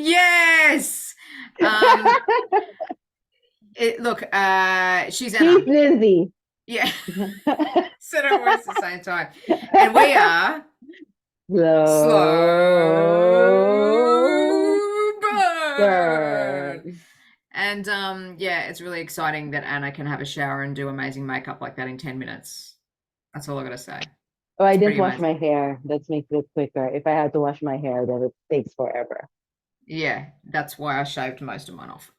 Yes. Look, she's She's Anna. Lindsay. Yeah. Said our words at the same time. And we are Slow slow burn. burn. And yeah, it's really exciting that Anna can have a shower and do amazing makeup like that in 10 minutes. That's all I gotta say. Oh, I It's didn't pretty wash my amazing. hair. That makes it quicker. If I had to wash my hair, then it takes forever. Yeah, that's why I shaved most of mine off.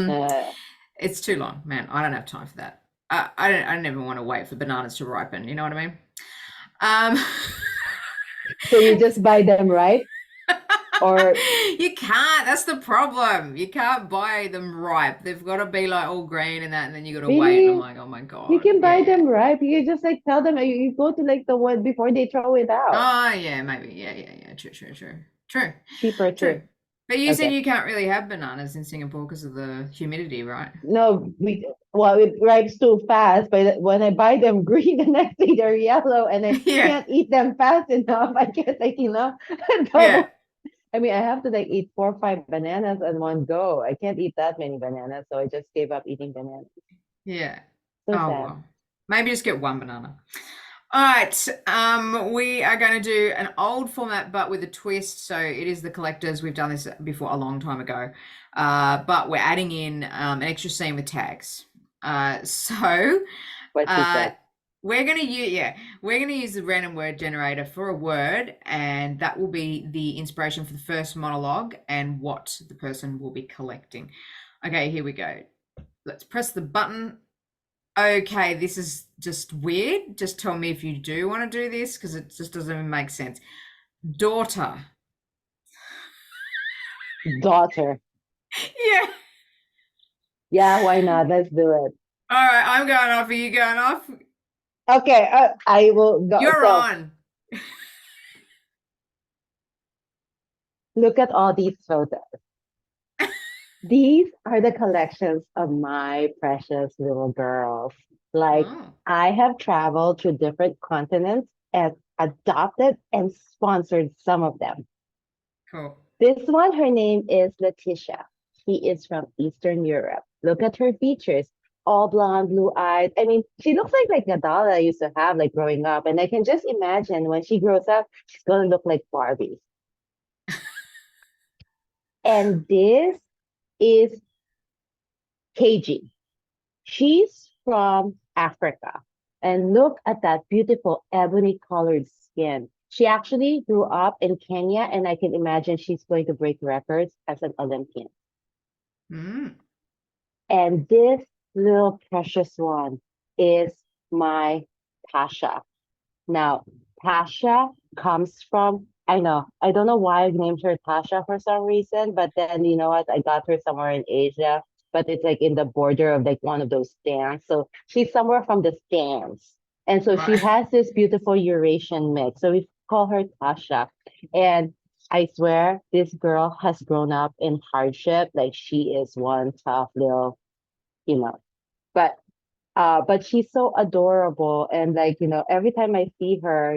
Uh, It's too long, man. I don't have time for that. I don't even want to wait for bananas to ripen. You know what I mean? Um, so you just buy them, right? Or you can't. That's the problem. You can't buy them ripe. They've got to be like all green and that, and then you got to wait. And I'm really? like, oh my You God. can buy Yeah. them, right? You can just like tell them you go to like the one before they throw it out. Oh, yeah, maybe. Yeah. True, true, true. True, Cheaper true. too. But you said Okay. you can't really have bananas in Singapore because of the humidity, right? No, it ripes too fast. But when I buy them green, the next day they're yellow, and I Yeah, can't eat them fast enough. I can't like yeah, double. I mean, I have to like eat 4 or 5 bananas in one go. I can't eat that many bananas, so I just gave up eating bananas. yeah. So Oh, sad. well. Maybe just get one banana. All right, we are going to do an old format, but with a twist. So it is the collectors. We've done this before a long time ago, but we're adding in an extra scene with tags. So What she uh, said. we're gonna use the random word generator for a word, and that will be the inspiration for the first monologue and what the person will be collecting. Okay, here we go. Let's press the button. Okay, this is just weird. Just tell me if you do want to do this because it just doesn't even make sense. Daughter. Daughter. Yeah. Yeah, why not? Let's do it. All right, I'm going off. Are you going off? Okay, I will go. You're So on. look at all these photos. These are the collections of my precious little girls. Like, Oh, I have traveled to different continents and adopted and sponsored some of them. cool. This one, her name is Letitia. She is from Eastern Europe. Look at her features, all blonde, blue eyed. I mean, she looks like a doll I used to have like growing up. And I can just imagine when she grows up, she's gonna look like Barbie. And this is KG. She's from Africa. And look at that beautiful ebony colored skin. She actually grew up in Kenya, and I can imagine she's going to break records as an Olympian. Mm. And this little precious one is my Tasha. Now, Tasha comes from, I know, I don't know why I named her Tasha for some reason, but then you know what? I got her somewhere in Asia, but it's like in the border of like one of those stands. So she's somewhere from the stands. And so she Right. has this beautiful Eurasian mix. So we call her Tasha. And I swear this girl has grown up in hardship. Like she is one tough little, you know, but but she's so adorable and like every time I see her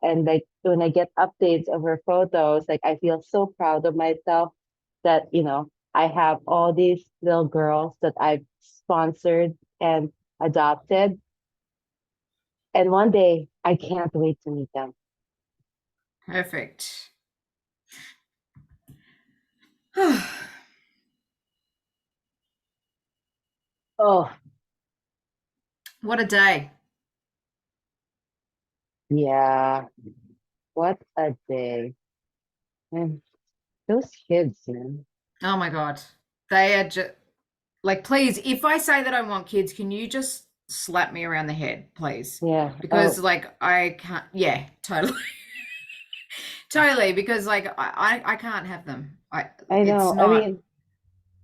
and like when I get updates of her photos, like I feel so proud of myself that I have all these little girls that I've sponsored and adopted, and one day I can't wait to meet them. Perfect. Oh, What a day. yeah, what a day. And those kids, man. Oh my God. They are just like, please, if I say that I want kids, can you just slap me around the head, please? Yeah. Because Oh, like I can't, yeah, totally. Totally, because like I can't have them. I It's know. I not. mean,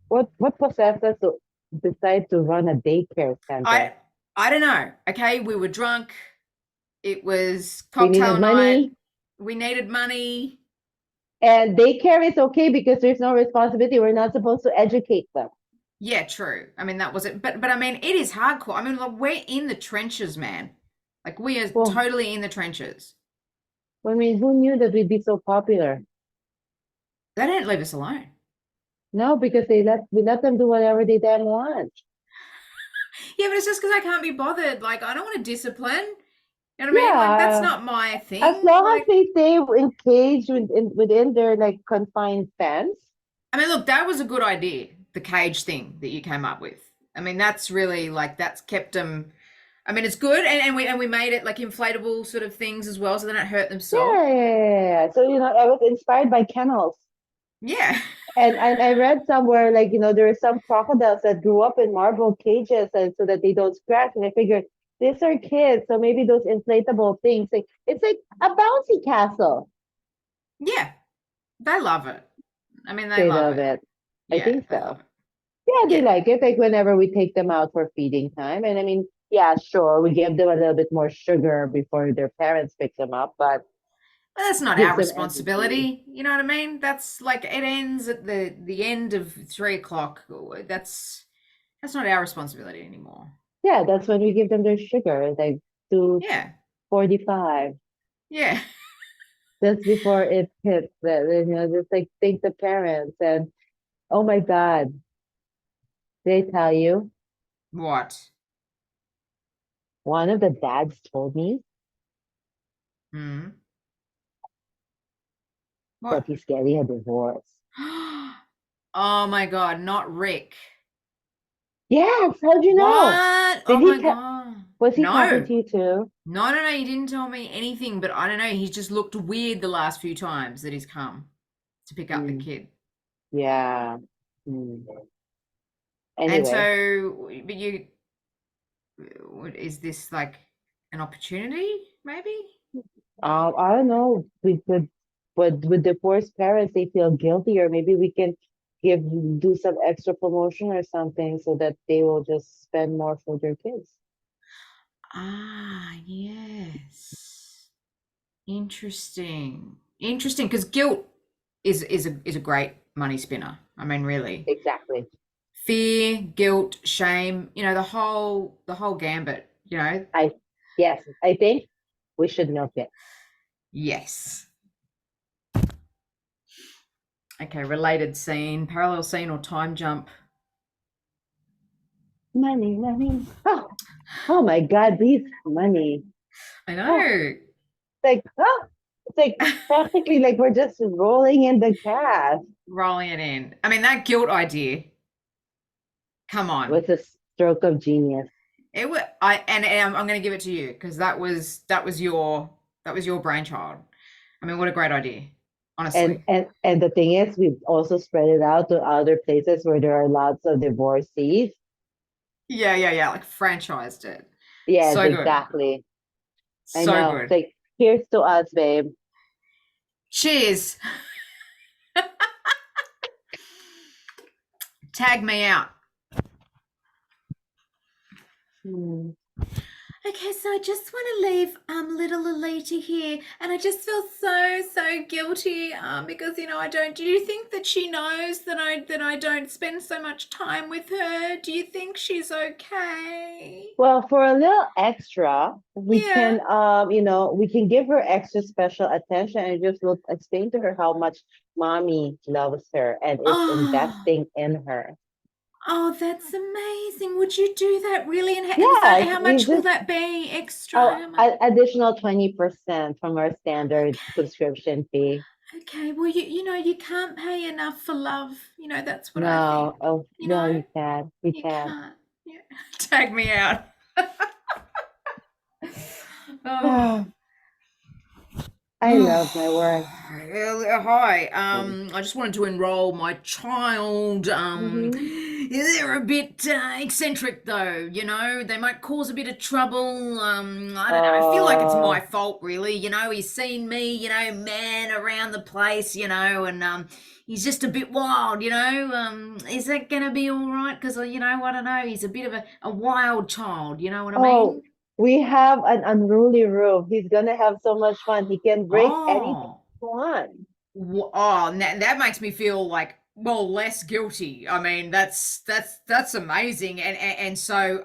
what possessed us to decide to run a daycare center? I I don't know. Okay, we were drunk. It was We needed cocktail night. money. We needed money. And daycare is okay because there's no responsibility. We're not supposed to educate them. Yeah, true. I mean, that was it. But I mean, it is hardcore. I mean, like we're in the trenches, man. Like we are Well, totally in the trenches. I mean, who knew that we'd be so popular? They don't leave us alone. No, because we let them do whatever they damn want. Yeah, but it's just because I can't be bothered. Like, I don't want to discipline. You know what I mean? Like, that's Yeah, not my as thing. long as Like, they stay engaged within their like confined fence. I mean, look, that was a good idea, the cage thing that you came up with. I mean, that's really like that's kept them. I mean, it's good, and we made it like inflatable sort of things as well, so they don't hurt themselves. Yeah, yeah, yeah, yeah, yeah. So I was inspired by kennels. Yeah, And I read somewhere like, there are some crocodiles that grew up in marble cages and so that they don't scratch. And I figured these are kids, so maybe those inflatable things, like it's like a bouncy castle. yeah, they love it. I mean, they They love love it. it. I Yeah, think they love so. it. Yeah, they Yeah, like it. Like whenever we take them out for feeding time. And I mean, yeah, sure, we give them a little bit more sugar before their parents pick them up, but but that's not our gives them energy. responsibility. You know what I mean? That's like it ends at the end of 3 o'clock. That's not our responsibility anymore. Yeah, that's when we give them their sugar, like Yeah, 2:45. yeah. Just before it hits just like thank the parents. And oh my God, they tell you, What? one of the dads told me Hmm. that What? he's getting a divorce. Oh my God, not Rick. Yes, how'd you know? What? Did Oh he my ta- God. was he talking No. to you too? No, no, no. He didn't tell me anything, but I don't know. He's just looked weird the last few times that he's come to pick up the Mm, kid. yeah. Mm. And Anyway, so, but is this like an opportunity, maybe? I don't know. We could, but with divorced parents, they feel guilty, or maybe we can give do some extra promotion or something so that they will just spend more for their kids. Ah, yes. Interesting. Interesting, because guilt is a great money spinner. I mean, really. Exactly. Fear, guilt, shame, the whole gambit, I yes, I think we should milk it. Yes. Okay, related scene, parallel scene or time jump. Money, money. Oh my God, these money. I Oh, know. it's like practically like we're just rolling in the cash Rolling it in. I mean, that guilt idea. Come on. with a stroke of genius. It was and I'm going to give it to you because that was your brainchild. I mean, what a great idea. And Honestly. and and the thing is, we've also spread it out to other places where there are lots of divorcees. Yeah, yeah, yeah, like franchised it. Yes, So good. exactly. I So know. It's good. like, here's to us, babe. Cheers. Tag me out. Hmm. Okay, so I just want to leave little Lolita here, and I just feel so guilty because I don't. Do you think that she knows that I don't spend so much time with her? Do you think she's okay? Well, for a little extra, we Yeah. can, we can give her extra special attention and just will explain to her how much mommy loves her and is Oh, investing in her. oh, that's amazing. Would you do that really? And is that Yeah, how you much will just that be extra? How much? additional 20% from our standard subscription fee. Okay, well, you can't pay enough for love. That's what I think. No, oh You no, know, you can't. You you can't. can't. Yeah. Tag me out. Oh. I love my work. Hi. I just wanted to enroll my child. Hmm. They're a bit eccentric, though. They might cause a bit of trouble. I don't know. I feel like it's my Oh, fault, really. He's seen me, man around the place, and he's just a bit wild. Is that gonna be all right? Because I don't know. He's a bit of a wild child. You know what I oh, mean? we have an unruly roof. He's gonna have so much fun. He can break anything Oh. he wants. Oh, that makes me feel like well, less guilty. I mean, that's amazing. And so,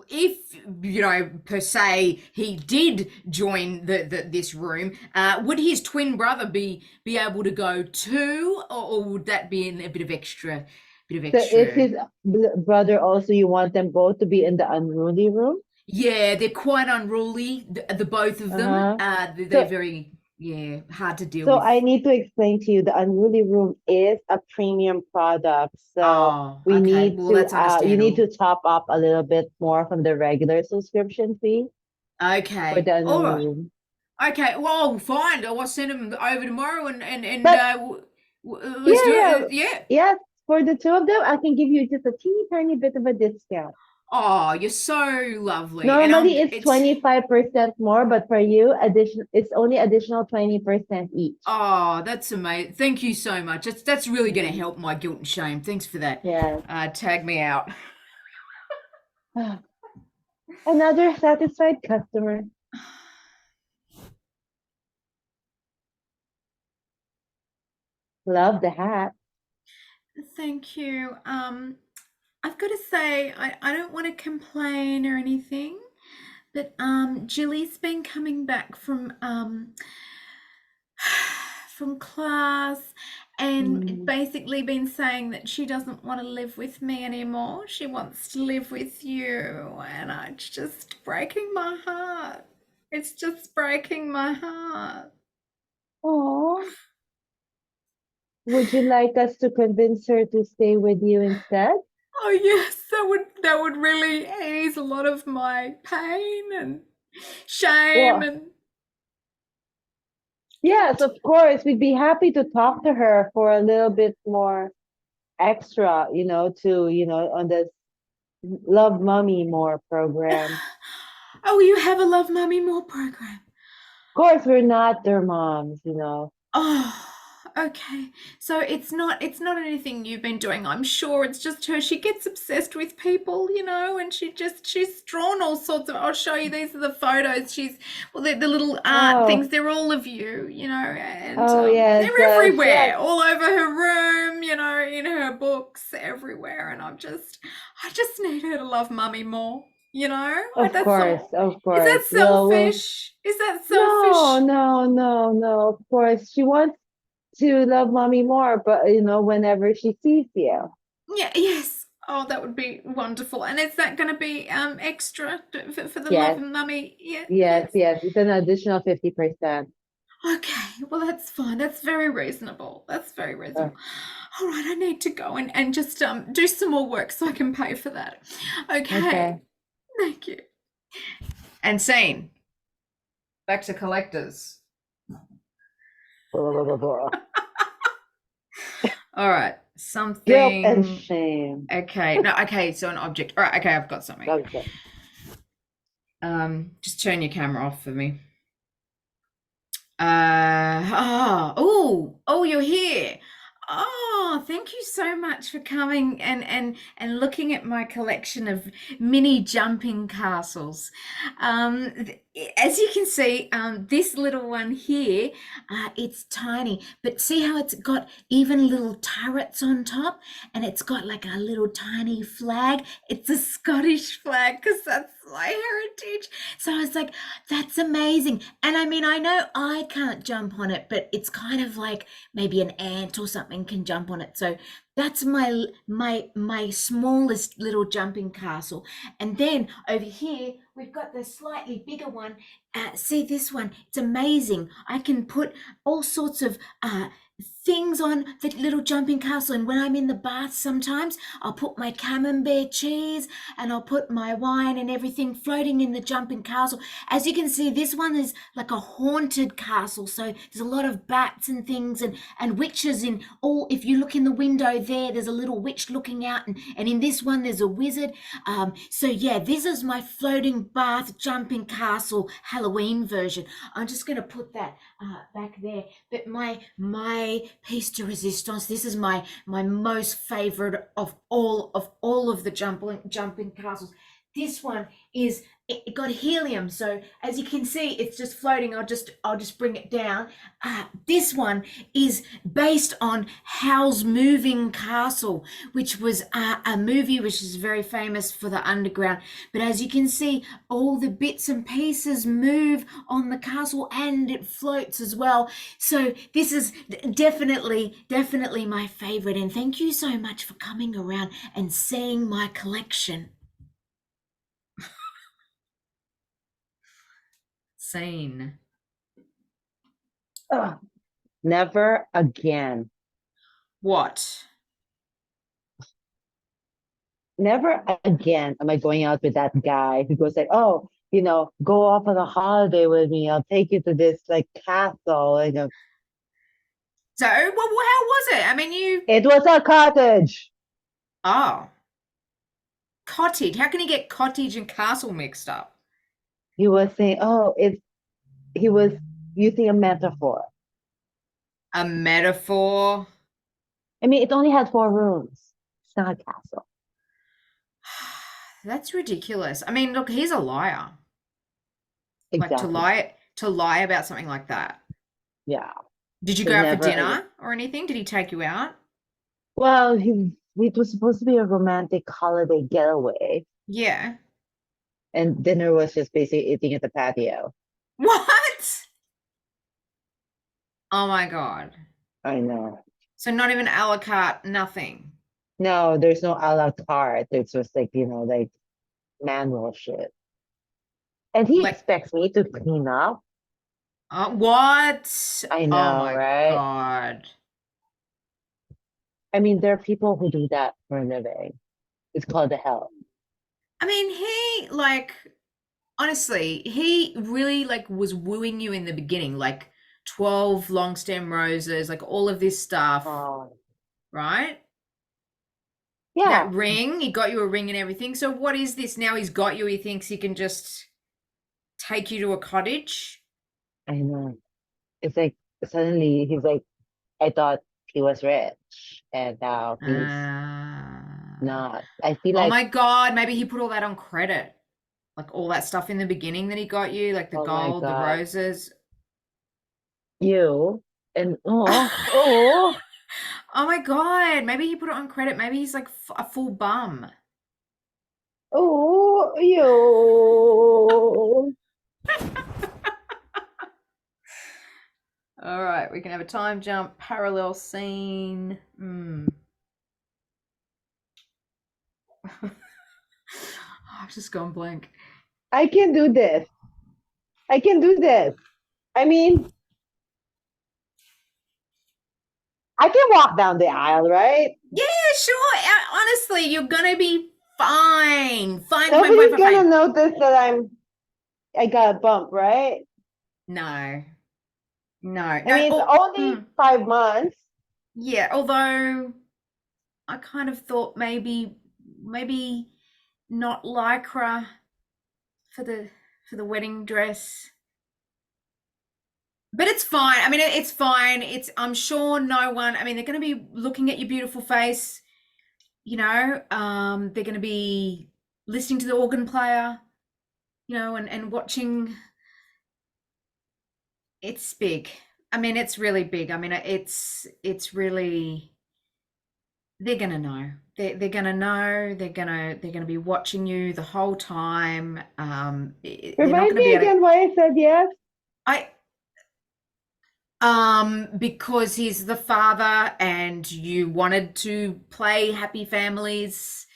if you know, per se, he did join this room, would his twin brother be able to go too, or would that be in a bit of So is extra? his brother also, you want them both to be in the unruly room? Yeah, they're quite unruly, the both of them. Uh-huh. They're So very, yeah, hard to deal so with. I need to explain to you the unruly room is a premium product. So Oh, we okay. need Well, to that's you need understandable. to top up a little bit more from the regular subscription fee for Okay. the All unruly right. room. Okay. Well, fine. I'll send him over tomorrow, and But let's yeah, do yeah, it. Yeah. yes, for the two of them, I can give you just a teeny tiny bit of a discount. Oh, you're so lovely, and Normally it's it's 25% more, but for you, it's only additional 20% each. oh, that's amazing. Thank you so much. That's really going to Mhm. help my guilt and shame. Thanks for that. Yes. Tag me out. Another satisfied customer. Love the hat. Thank you. I've got to say, I don't want to complain or anything, but Jilly's been coming back from class and Mm. basically been saying that she doesn't want to live with me anymore. She wants to live with you, and it's just breaking my heart. It's just breaking my heart. Oh, would you like us to convince her to stay with you instead? Oh yes, that would really ease a lot of my pain and shame Well, and yes, guilt. of course. We'd be happy to talk to her for a little bit more extra, on this Love Mummy More program. Oh, you have a Love Mummy More program. Of course, we're not their moms. Oh, okay. So it's not anything you've been doing. I'm sure it's just her. She gets obsessed with people, and she's drawn all sorts of. I'll show you. These are the photos. Well, the little art Oh, things. They're all of you, and oh yes, they're yes, everywhere, all over her room, in her books, everywhere. And I just need her to love Mummy more. of That's course, all. of Is that course. We'll selfish? Is that no, selfish? no, no, no. Of course, she wants to love mommy more, but whenever she sees you. Yeah, yes. Oh, that would be wonderful. And is that going to be extra for the love Yes, and mummy? Yeah, yes, yes. yes. It's an additional 50%. Okay, well, that's fine. That's very reasonable. That's very Uh, reasonable. All right, I need to go and just do some more work so I can pay for that. Okay, okay. thank you. And scene. Back to collectors. All right, Guilt and something. shame. Okay, no, okay, so an object. All right, okay, I've got something. Okay. Just turn your camera off for me. Oh, you're here. Oh, thank you so much for coming and looking at my collection of mini jumping castles. As you can see, this little one here, it's tiny, but see how it's got even little turrets on top, and it's got like a little tiny flag. It's a Scottish flag because that's my heritage. So I was like, that's amazing. And I mean, I know I can't jump on it, but it's kind of like maybe an ant or something can jump on it. So that's my smallest little jumping castle. And then over here we've got the slightly bigger one. See this one? It's amazing. I can put all sorts of things on the little jumping castle. And when I'm in the bath, sometimes I'll put my camembert cheese and I'll put my wine and everything floating in the jumping castle. As you can see, this one is like a haunted castle. So there's a lot of bats and things and witches in all. If you look in the window there's a little witch looking out, and in this one there's a wizard. So yeah, this is my floating bath jumping castle Halloween version. I'm just going to put that back there. But my piece de resistance, this is my most favorite of all of the jumping castles. This one is it got helium. So as you can see, it's just floating. I'll just bring it down. This one is based on Howl's Moving Castle, which was a movie which is very famous for the underground. But as you can see, all the bits and pieces move on the castle and it floats as well. So this is definitely my favorite. And thank you so much for coming around and seeing my collection. Sane. Ugh, never again. What? Never again am I going out with that guy who goes like, oh, go off on a holiday with me. I'll take you to this like castle. So, well, how was it? I mean, It was a cottage. oh, cottage. How can you get cottage and castle mixed up? He was saying, oh, he was using a metaphor. A metaphor. I mean, it only has 4 rooms. It's not a castle. That's ridiculous. I mean, look, he's a liar. Like Exactly. to lie about something like that. Yeah. Did you So go out for never again. dinner or anything? Did he take you out? Well, it was supposed to be a romantic holiday getaway, Yeah. and dinner was just basically eating at the patio. What? Oh my God. I know. So not even a la carte, nothing. No, there's no a la carte. It's just like, like manual shit. And he Like, expects me to clean up. what? I Oh know, my right? God. I mean, there are people who do that for a living. It's called the hell. I mean, he like honestly, he really like was wooing you in the beginning, like 12 long stem roses, like all of this stuff, Oh, right? yeah, That ring, he got you a ring and everything. So what is this? Now he's got you, he thinks he can just take you to a cottage. I know. It's like suddenly he's like, I thought he was rich, and now he's Uh, not. I feel oh like, my God, maybe he put all that on credit. Like all that stuff in the beginning that he got you, like the oh my gold, the God, roses. you and oh, Oh my God, maybe he put it on credit. Maybe he's like a full bum. oh, you. All right, we can have a time jump, parallel scene. I've just gone blank. I can do this. I can do this. I mean, I can walk down the aisle, right? Yeah, sure. Honestly, you're gonna be fine. Fine, fine, fine, Nobody's fine, gonna fine. notice that I got a bump, right? No, no, I no. mean, it's Oh, only 5 months. yeah. Although I kind of thought maybe not lycra for the wedding dress. But it's fine. I mean, it's fine. I'm sure no one, I mean, they're going to be looking at your beautiful face, they're going to be listening to the organ player, and watching. It's big. I mean, it's really big. I mean, it's really, they're going to know. They're going to know. They're going to be watching you the whole time. They're not Remind going to me be able to, again why I said yes. I, because he's the father and you wanted to play Happy Families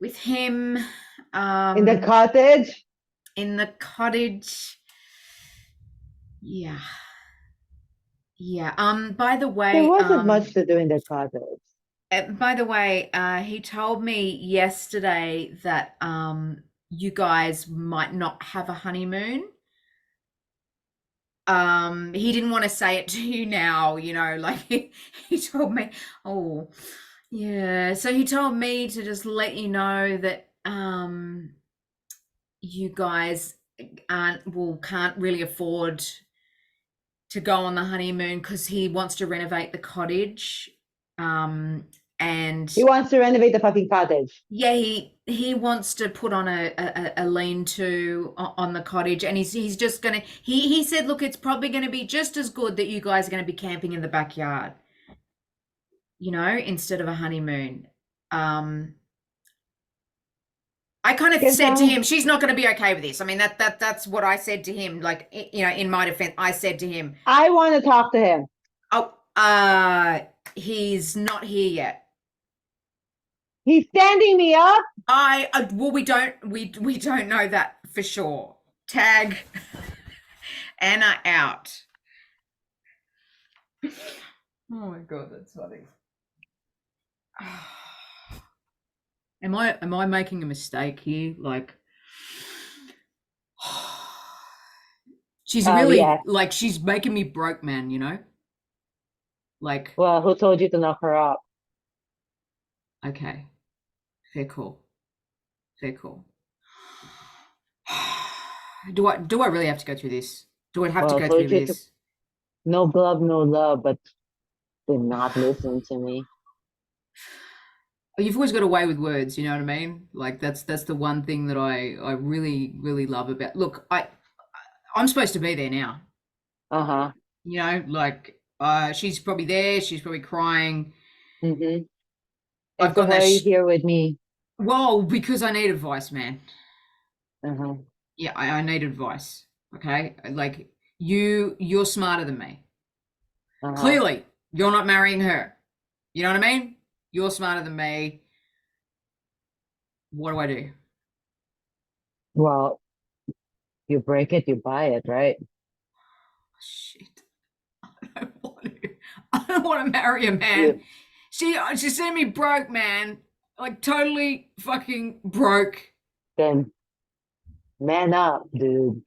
with him, In the um, cottage, in the cottage. Yeah. Yeah. there wasn't much to do in the cottage. By the way, he told me yesterday that you guys might not have a honeymoon. He didn't want to say it to you now, like he told me, oh, yeah. So he told me to just let you know that you guys can't really afford to go on the honeymoon because he wants to renovate the cottage. Um And He wants to renovate the fucking cottage. yeah, he wants to put on a lean-to on the cottage, and he's just gonna he said, look, it's probably gonna be just as good that you guys are gonna be camping in the backyard, instead of a honeymoon. I kind of Guess said to him, she's not going to be okay with this. I mean, that's what I said to him. Like, in my defense, I said to him, I want to talk to him. "Oh, he's not here yet." He's standing me up. Well, we don't know that for sure. Tag Anna out. Oh my god, that's funny. Am I making a mistake here? Like, she's really Yeah. like she's making me broke, man. Like, Well, who told you to knock her up? okay, fair call, fair call. Do I really have to go through this? Do I have to Well, go told through you to this? no glove, no love, but did not listen to me. You've always got a way with words, you know what I mean? Like that's the one thing that I really really love about. Look, I'm supposed to be there now. Uh-huh. Like she's probably there. She's probably crying. Mm-hmm. I've And so got why that. are you here with me? Well, because I need advice, man. Uh-huh. Yeah, I need advice. Okay, like you're smarter than me. Uh-huh. Clearly, you're not marrying her. You know what I mean? You're smarter than me. What do I do? Well, you break it, you buy it, right? Shit. I don't want to. I don't want to marry a man. You She sent me broke, man. Like totally fucking broke. then man up, dude.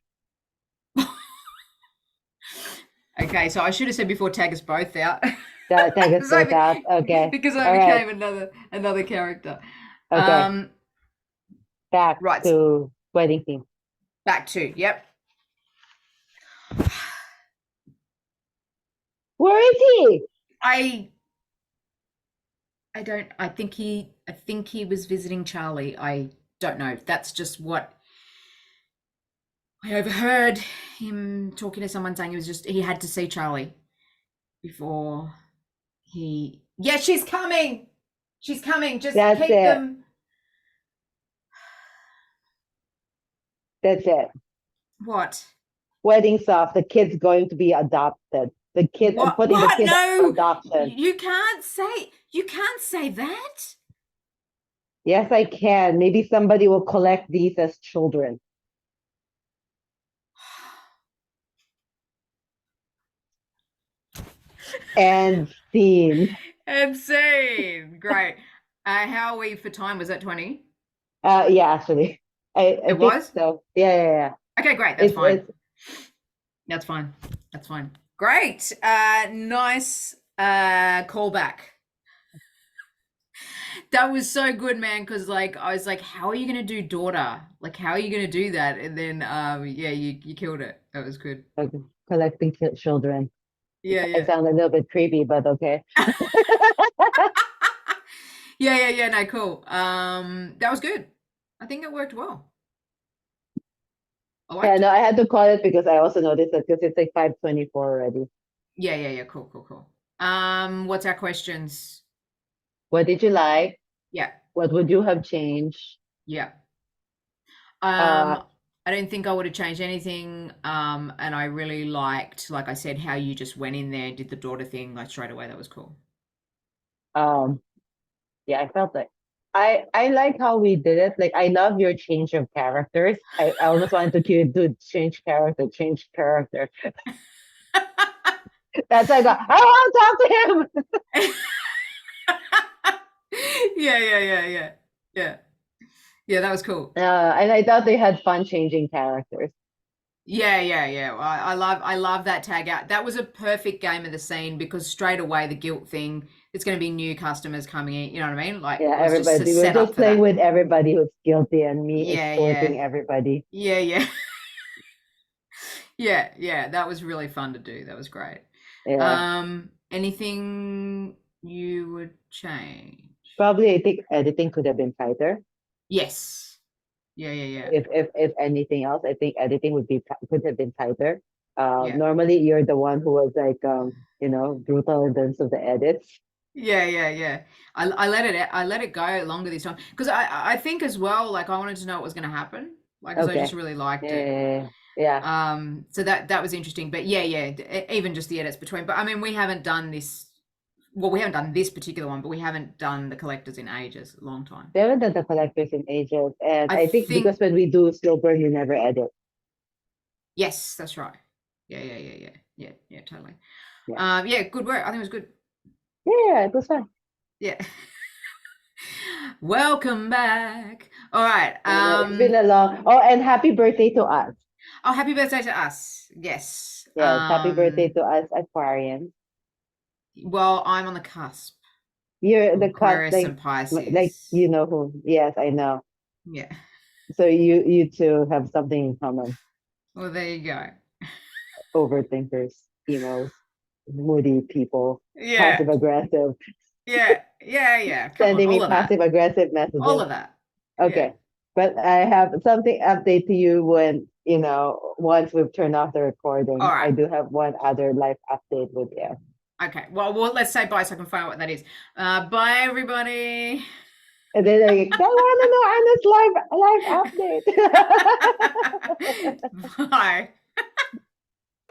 Okay, so I should have said before, tag us both out. Take us So both out. Okay. because I All right. became another character. Okay. Back Right, to wedding theme. back to yep. Where is he? I I don't. I think he was visiting Charlie. I don't know. That's just what I overheard him talking to someone saying he had to see Charlie before he. Yeah, she's coming. She's coming. Just That's keep it. them. That's it. What? Wedding stuff. The kid's going to be adopted. The kid, I'm What? putting the What? kid up for No, adoption. you can't say. You can't say that. Yes, I can. Maybe somebody will collect these as children. And scene. Insane. Great. How are we for time? Was that 20? Yeah, actually. I It think was? so. Yeah. Okay, great. That's fine. It's That's fine. That's fine. Great. Nice callback. That was so good, man, because like I was like, how are you gonna do daughter? Like how are you gonna do that? And then yeah, you killed it. That was good. like collecting children. Yeah, I yeah. sound a little bit creepy, but okay. Yeah, no, cool. That was good. I think it worked well. I Yeah, liked no, it. I had to call it because I also noticed that because it's like 5:24 already. Yeah, cool. What's our questions? What did you like? Yeah, What would you have changed? yeah. Uh, I don't think I would have changed anything. And I really liked, like I said, how you just went in there and did the daughter thing like straight away. That was cool. um, yeah, I felt like I like how we did it. Like I love your change of characters. I almost wanted to do change character, change character. That's like I want to talk to him. Yeah. Yeah, that was cool. And I thought they had fun changing characters. Yeah. I love that tag out. That was a perfect game of the scene because straight away the guilt thing, it's going to be new customers coming in. You know what I mean? Like Yeah, it was just to everybody. We're set up just for playing that. with everybody who's guilty and me Yeah. exporting everybody. Yeah. Yeah. That was really fun to do. That was great. Yeah. Anything you would change? Probably, I think editing could have been tighter. Yes. Yeah, yeah, yeah. If anything else, I think editing could have been tighter. Yeah. Normally you're the one who was like brutal in terms of the edits. Yeah, yeah, yeah. I let it go longer this time because I think as well, like I wanted to know what was going to happen, like because I just Okay. really liked it. Yeah. Yeah. So that was interesting. But yeah, yeah, even just the edits between. But I mean, we haven't done this. Well, we haven't done this particular one, but we haven't done the collectors in ages, a long time. We haven't done the collectors in ages, and I I think think because when we do slow burn, we never edit. yes, that's right. Yeah, yeah, yeah, yeah, yeah, yeah, totally. Yeah. Yeah, good work. I think it was good. Yeah, it was fun. Yeah. Welcome back. All right. I know it's been a long. Oh, and happy birthday to us. Oh, happy birthday to us. Yes. Yes, happy birthday to us, Aquarians. Well, I'm on the cusp You're of the cut Aquarius and like Pisces. you know who. Yes, I know. Yeah. So you two have something in common. Well, there you go. Overthinkers, emos, moody people, Yeah. passive aggressive, Yeah. Yeah. Yeah. Come on. sending All me of that. passive aggressive All messages. of that. Yeah. Okay. But I have something update to you when, once we've turned off the All recording. I right. do have one other life update with you. Okay. Well, let's say bye so I can find out what that is. Bye, everybody. And then I want to know Anna's live update. Bye.